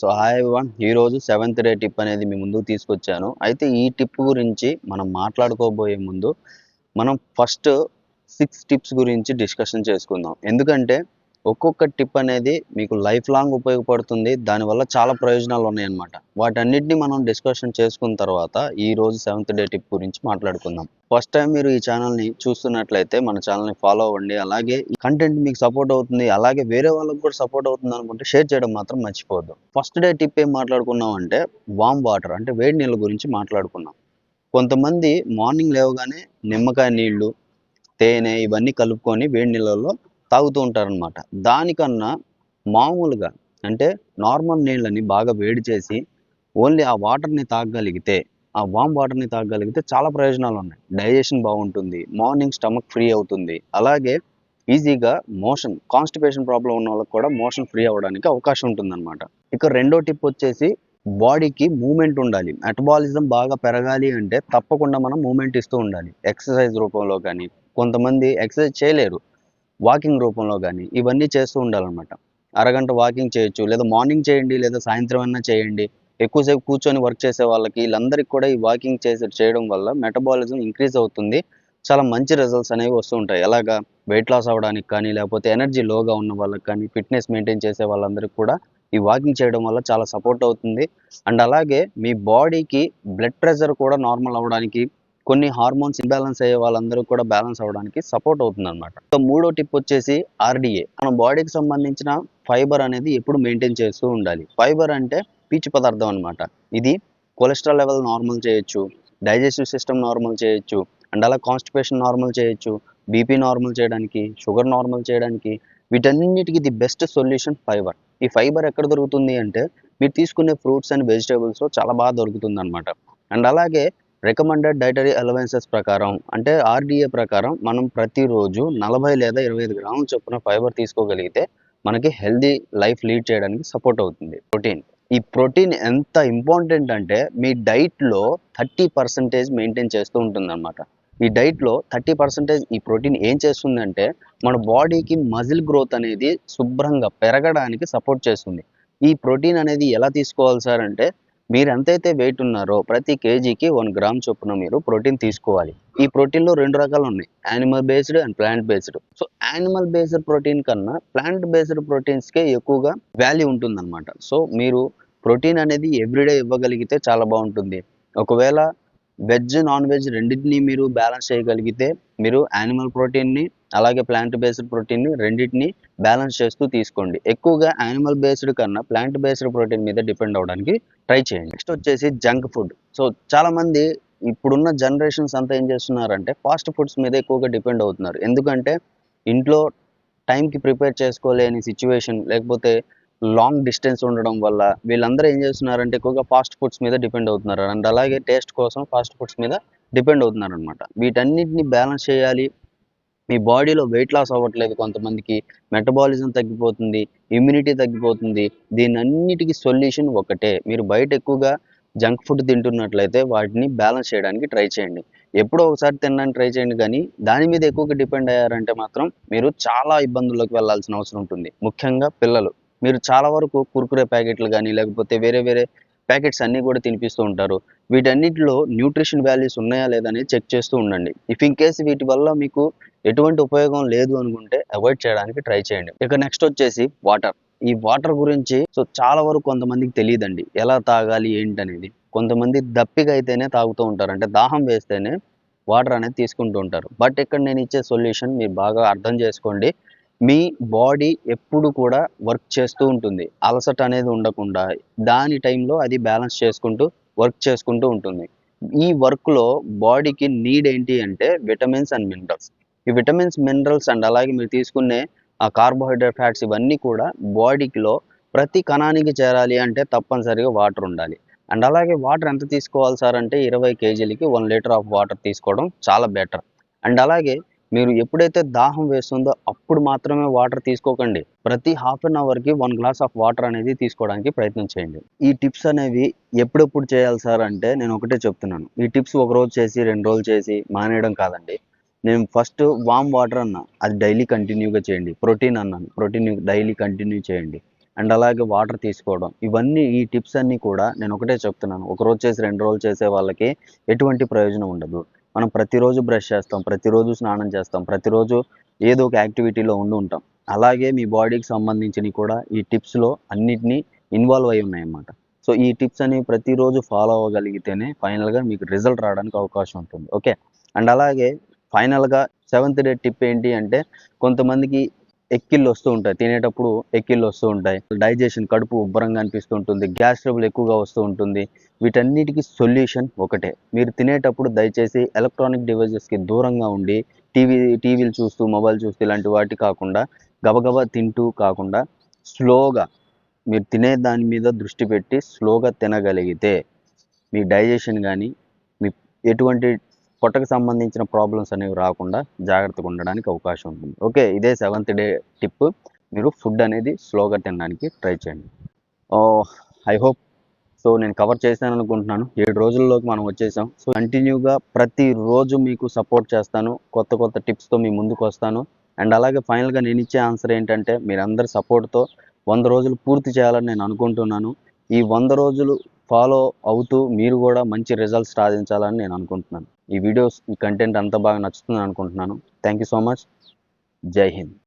So hi everyone, ఈరోజు seventh day tip అనేది మీ ముందుకు తీసుకొచ్చాను. అయితే ఈ టిప్ గురించి మనం మాట్లాడుకోబోయే ముందు మనం ఫస్ట్ 6 టిప్స్ గురించి డిస్కషన్ చేసుకుందాం. ఎందుకంటే ఒక్కొక్క టిప్ అనేది మీకు లైఫ్ లాంగ్ ఉపయోగపడుతుంది. దానివల్ల చాలా ప్రయోజనాలు ఉన్నాయన్నమాట. వాటన్నిటిని మనం డిస్కషన్ చేసుకున్న తర్వాత ఈరోజు సెవెంత్ డే టిప్ గురించి మాట్లాడుకుందాం. ఫస్ట్ టైం మీరు ఈ ఛానల్ని చూస్తున్నట్లయితే మన ఛానల్ని ఫాలో అవ్వండి. అలాగే ఈ కంటెంట్ మీకు సపోర్ట్ అవుతుంది, అలాగే వేరే వాళ్ళకి కూడా సపోర్ట్ అవుతుంది అనుకుంటే షేర్ చేయడం మాత్రం మర్చిపోవద్దు. ఫస్ట్ డే టిప్ ఏం మాట్లాడుకున్నాం అంటే వామ్ వాటర్ అంటే వేడి నీళ్ళ గురించి మాట్లాడుకున్నాం. కొంతమంది మార్నింగ్ లేవగానే నిమ్మకాయ నీళ్లు, తేనె ఇవన్నీ కలుపుకొని వేడి నీళ్ళల్లో తాగుతూ ఉంటారనమాట. దానికన్నా మామూలుగా అంటే నార్మల్ నీళ్ళని బాగా వేడి చేసి ఓన్లీ ఆ వాటర్ని తాగగలిగితే, ఆ వామ్ వాటర్ని తాగగలిగితే చాలా ప్రయోజనాలు ఉన్నాయి. డైజెషన్ బాగుంటుంది, మార్నింగ్ స్టమక్ ఫ్రీ అవుతుంది, అలాగే ఈజీగా మోషన్ కాన్స్టిపేషన్ ప్రాబ్లం ఉన్న వాళ్ళకి కూడా మోషన్ ఫ్రీ అవ్వడానికి అవకాశం ఉంటుందన్నమాట. ఇక రెండో టిప్ వచ్చేసి బాడీకి మూమెంట్ ఉండాలి. మెటబాలిజం బాగా పెరగాలి అంటే తప్పకుండా మనం మూమెంట్ ఇస్తూ ఉండాలి. ఎక్సర్సైజ్ రూపంలో కానీ, కొంతమంది ఎక్సర్సైజ్ చేయలేరు, వాకింగ్ రూపంలో కానీ ఇవన్నీ చేస్తూ ఉండాలన్నమాట. అరగంట వాకింగ్ చేయొచ్చు, లేదా మార్నింగ్ చేయండి, లేదా సాయంత్రం అయినా చేయండి. ఎక్కువసేపు కూర్చొని వర్క్ చేసే వాళ్ళకి వీళ్ళందరికీ కూడా ఈ వాకింగ్ చేయడం వల్ల మెటబాలిజం ఇంక్రీజ్ అవుతుంది. చాలా మంచి రిజల్ట్స్ అనేవి వస్తూ ఉంటాయి. ఎలాగా వెయిట్ లాస్ అవ్వడానికి కానీ, లేకపోతే ఎనర్జీ లోగా ఉన్న వాళ్ళకి కానీ, ఫిట్నెస్ మెయింటైన్ చేసే వాళ్ళందరికీ కూడా ఈ వాకింగ్ చేయడం వల్ల చాలా సపోర్ట్ అవుతుంది. అండ్ అలాగే మీ బాడీకి బ్లడ్ ప్రెషర్ కూడా నార్మల్ అవ్వడానికి, కొన్ని హార్మోన్స్ ఇంబ్యాలెన్స్ అయ్యే వాళ్ళందరూ కూడా బ్యాలెన్స్ అవ్వడానికి సపోర్ట్ అవుతుంది అనమాట. సో మూడో టిప్ వచ్చేసి ఆర్డిఏ. మన బాడీకి సంబంధించిన ఫైబర్ అనేది ఎప్పుడు మెయింటైన్ చేస్తూ ఉండాలి. ఫైబర్ అంటే పీచు పదార్థం అనమాట. ఇది కొలెస్ట్రాల్ లెవెల్ నార్మల్ చేయొచ్చు, డైజెస్టివ్ సిస్టమ్ నార్మల్ చేయొచ్చు, అండ్ అలా కాన్స్టిపేషన్ నార్మల్ చేయొచ్చు, బీపీ నార్మల్ చేయడానికి, షుగర్ నార్మల్ చేయడానికి, వీటన్నిటికీ ది బెస్ట్ సొల్యూషన్ ఫైబర్. ఈ ఫైబర్ ఎక్కడ దొరుకుతుంది అంటే మీరు తీసుకునే ఫ్రూట్స్ అండ్ వెజిటేబుల్స్లో చాలా బాగా దొరుకుతుంది అనమాట. అండ్ అలాగే రికమెండెడ్ డైటరీ అలవెన్సెస్ ప్రకారం అంటే ఆర్డిఏ ప్రకారం మనం ప్రతిరోజు 40 లేదా 25 గ్రాముల చొప్పున ఫైబర్ తీసుకోగలిగితే మనకి హెల్దీ లైఫ్ లీడ్ చేయడానికి సపోర్ట్ అవుతుంది. ప్రోటీన్, ఈ ప్రోటీన్ ఎంత ఇంపార్టెంట్ అంటే మీ డైట్లో 30% మెయింటైన్ చేస్తూ ఉంటుందన్నమాట. ఈ డైట్లో 30% ఈ ప్రోటీన్ ఏం చేస్తుందంటే మన బాడీకి మజిల్ గ్రోత్ అనేది శుభ్రంగా పెరగడానికి సపోర్ట్ చేస్తుంది. ఈ ప్రోటీన్ అనేది ఎలా తీసుకోవాలి సార్ అంటే మీరు ఎంతైతే వెయిట్ ఉన్నారో ప్రతి కేజీకి 1 గ్రామ్ చొప్పున మీరు ప్రోటీన్ తీసుకోవాలి. ఈ ప్రోటీన్లో 2 రకాలు ఉన్నాయి, animal based and plant based. So animal based protein కన్నా ప్లాంట్ బేస్డ్ ప్రోటీన్స్కే ఎక్కువగా వాల్యూ ఉంటుందన్నమాట. సో మీరు ప్రోటీన్ అనేది ఎవ్రీడే ఇవ్వగలిగితే చాలా బాగుంటుంది. ఒకవేళ వెజ్ నాన్ వెజ్ రెండింటిని మీరు బ్యాలెన్స్ చేయగలిగితే మీరు యానిమల్ ప్రోటీన్ని అలాగే ప్లాంట్ బేస్డ్ ప్రోటీన్ని రెండింటిని బ్యాలెన్స్ చేస్తూ తీసుకోండి. ఎక్కువగా యానిమల్ బేస్డ్ కన్నా ప్లాంట్ బేస్డ్ ప్రోటీన్ మీద డిపెండ్ అవ్వడానికి ట్రై చేయండి. నెక్స్ట్ వచ్చేసి జంక్ ఫుడ్. సో చాలామంది ఇప్పుడున్న జనరేషన్స్ అంతా ఏం చేస్తున్నారంటే ఫాస్ట్ ఫుడ్స్ మీద ఎక్కువగా డిపెండ్ అవుతున్నారు. ఎందుకంటే ఇంట్లో టైంకి ప్రిపేర్ చేసుకోలేని సిచ్యువేషన్, లేకపోతే లాంగ్ డిస్టెన్స్ ఉండడం వల్ల వీళ్ళందరూ ఏం చేస్తున్నారంటే ఎక్కువగా ఫాస్ట్ ఫుడ్స్ మీద డిపెండ్ అవుతున్నారు. అండ్ అలాగే టేస్ట్ కోసం ఫాస్ట్ ఫుడ్స్ మీద డిపెండ్ అవుతున్నారు అనమాట. వీటన్నిటిని బ్యాలెన్స్ చేయాలి. మీ బాడీలో వెయిట్ లాస్ అవ్వట్లేదు, కొంతమందికి మెటబాలిజం తగ్గిపోతుంది, ఇమ్యూనిటీ తగ్గిపోతుంది. దీనన్నిటికీ సొల్యూషన్ ఒకటే, మీరు బయట ఎక్కువగా జంక్ ఫుడ్ తింటున్నట్లయితే వాటిని బ్యాలెన్స్ చేయడానికి ట్రై చేయండి. ఎప్పుడో ఒకసారి తినడానికి ట్రై చేయండి, కానీ దాని మీద ఎక్కువగా డిపెండ్ అయ్యారంటే మాత్రం మీరు చాలా ఇబ్బందుల్లోకి వెళ్ళాల్సిన అవసరం ఉంటుంది. ముఖ్యంగా పిల్లలు, మీరు చాలా వరకు కుర్కురే ప్యాకెట్లు కానీ, లేకపోతే వేరే వేరే ప్యాకెట్స్ అన్నీ కూడా తినిపిస్తూ ఉంటారు. వీటన్నిటిలో న్యూట్రిషన్ వాల్యూస్ ఉన్నాయా లేదా అనేది చెక్ చేస్తూ ఉండండి. ఇఫ్ ఇన్ కేస్ వీటి వల్ల మీకు ఎటువంటి ఉపయోగం లేదు అనుకుంటే అవాయిడ్ చేయడానికి ట్రై చేయండి. ఇక నెక్స్ట్ వచ్చేసి వాటర్. ఈ వాటర్ గురించి చాలా వరకు కొంతమందికి తెలియదండి, ఎలా తాగాలి ఏంటనేది. కొంతమంది దప్పిగా అయితేనే తాగుతూ ఉంటారు, అంటే దాహం వేస్తేనే వాటర్ అనేది తీసుకుంటూ ఉంటారు. బట్ ఇక్కడ నేను ఇచ్చే సొల్యూషన్ మీరు బాగా అర్థం చేసుకోండి. మీ బాడీ ఎప్పుడు కూడా వర్క్ చేస్తూ ఉంటుంది, అలసట అనేది ఉండకుండా దాని టైంలో అది బ్యాలెన్స్ చేసుకుంటూ వర్క్ చేసుకుంటూ ఉంటుంది. ఈ వర్క్లో బాడీకి నీడ్ ఏంటి అంటే విటమిన్స్ అండ్ మినరల్స్. ఈ విటమిన్స్, మినరల్స్ అండ్ అలాగే మీరు తీసుకునే ఆ కార్బోహైడ్రేట్, ఫ్యాట్స్ ఇవన్నీ కూడా బాడీకిలో ప్రతి కణానికి చేరాలి అంటే తప్పనిసరిగా వాటర్ ఉండాలి. అండ్ అలాగే వాటర్ ఎంత తీసుకోవాలి సార్ అంటే 20 కేజీలకి 1 లీటర్ ఆఫ్ వాటర్ తీసుకోవడం చాలా బెటర్. అండ్ అలాగే మీరు ఎప్పుడైతే దాహం వేస్తుందో అప్పుడు మాత్రమే వాటర్ తీసుకోకండి. ప్రతి హాఫ్ అన్ అవర్కి 1 గ్లాస్ ఆఫ్ వాటర్ అనేది తీసుకోవడానికి ప్రయత్నం చేయండి. ఈ టిప్స్ అనేవి ఎప్పుడెప్పుడు చేయాలి సార్ అంటే నేను ఒకటే చెప్తున్నాను, ఈ టిప్స్ ఒక రోజు చేసి 2 రోజులు చేసి మానేయడం కాదండి. నేను ఫస్ట్ వామ్ వాటర్ అన్నా, అది డైలీ కంటిన్యూగా చేయండి. ప్రోటీన్ అన్నాను, ప్రోటీన్ డైలీ కంటిన్యూ చేయండి. అండ్ అలాగే వాటర్ తీసుకోవడం. ఇవన్నీ ఈ టిప్స్ అన్నీ కూడా నేను ఒకటే చెప్తున్నాను. ఒకరోజు చేసి 2 రోజులు చేసే వాళ్ళకి ఎటువంటి ప్రయోజనం ఉండదు. మనం ప్రతిరోజు బ్రష్ చేస్తాం, ప్రతిరోజు స్నానం చేస్తాం, ప్రతిరోజు ఏదో ఒక యాక్టివిటీలో ఉండి ఉంటాం. అలాగే మీ బాడీకి సంబంధించినవి కూడా ఈ టిప్స్‌లో అన్నిటిని ఇన్వాల్వ్ అయ్యి ఉన్నాయన్నమాట. సో, ఈ టిప్స్ అనేవి ప్రతిరోజు ఫాలో అవ్వగలిగితేనే ఫైనల్‌గా మీకు రిజల్ట్ రావడానికి అవకాశం ఉంటుంది. ఓకే. అండ్ అలాగే ఫైనల్‌గా సెవెంత్ డే టిప్ ఏంటి అంటే, కొంతమందికి ఎక్కిళ్ళు వస్తూ ఉంటాయి. తినేటప్పుడు ఎక్కిళ్ళు వస్తూ ఉంటాయి. డైజెషన్ కడుపు ఉబ్బరంగా అనిపిస్తూ ఉంటుంది. గ్యాస్ ట్రబుల్ ఎక్కువగా వస్తూ ఉంటుంది. వీటన్నిటికి సొల్యూషన్ ఒకటే. మీరు తినేటప్పుడు దయచేసి ఎలక్ట్రానిక్ డివైసెస్‌కి దూరంగా ఉండి టీవీలు చూస్తూ, మొబైల్ చూస్తూ ఇలాంటి వాటి కాకుండా గబగబా తింటూ కాకుండా స్లోగా మీరు తినే దాని మీద దృష్టి పెట్టి స్లోగా తినగలిగితే మీ డైజెషన్ గానీ, మీ ఎటువంటి పొట్టకు సంబంధించిన ప్రాబ్లమ్స్ అనేవి రాకుండా జాగ్రత్తగా ఉండడానికి అవకాశం ఉంటుంది. ఓకే. ఇదే సెవెంత్ డే టిప్. మీరు ఫుడ్ అనేది స్లోగా తినడానికి ట్రై చేయండి. ఐ హోప్ సో నేను కవర్ చేశాననుకుంటున్నాను. 7 రోజుల్లోకి మనం వచ్చేసాం. సో కంటిన్యూగా ప్రతిరోజు మీకు సపోర్ట్ చేస్తాను. కొత్త కొత్త టిప్స్‌తో మీ ముందుకొస్తాను. అండ్ అలాగే ఫైనల్‌గా నేనిచ్చే ఆన్సర్ ఏంటంటే మీరందరి సపోర్ట్‌తో 100 రోజులు పూర్తి చేయాలని నేను అనుకుంటున్నాను. ఈ 100 రోజులు ఫాలో అవుతూ మీరు గూడా మంచి రిజల్ట్స్ సాధించాలని నేను అనుకుంటున్నాను. ఈ కంటెంట్ అంతా బాగా నచ్చుతుందని అనుకుంటున్నాను. Thank you so much. జై హింద్.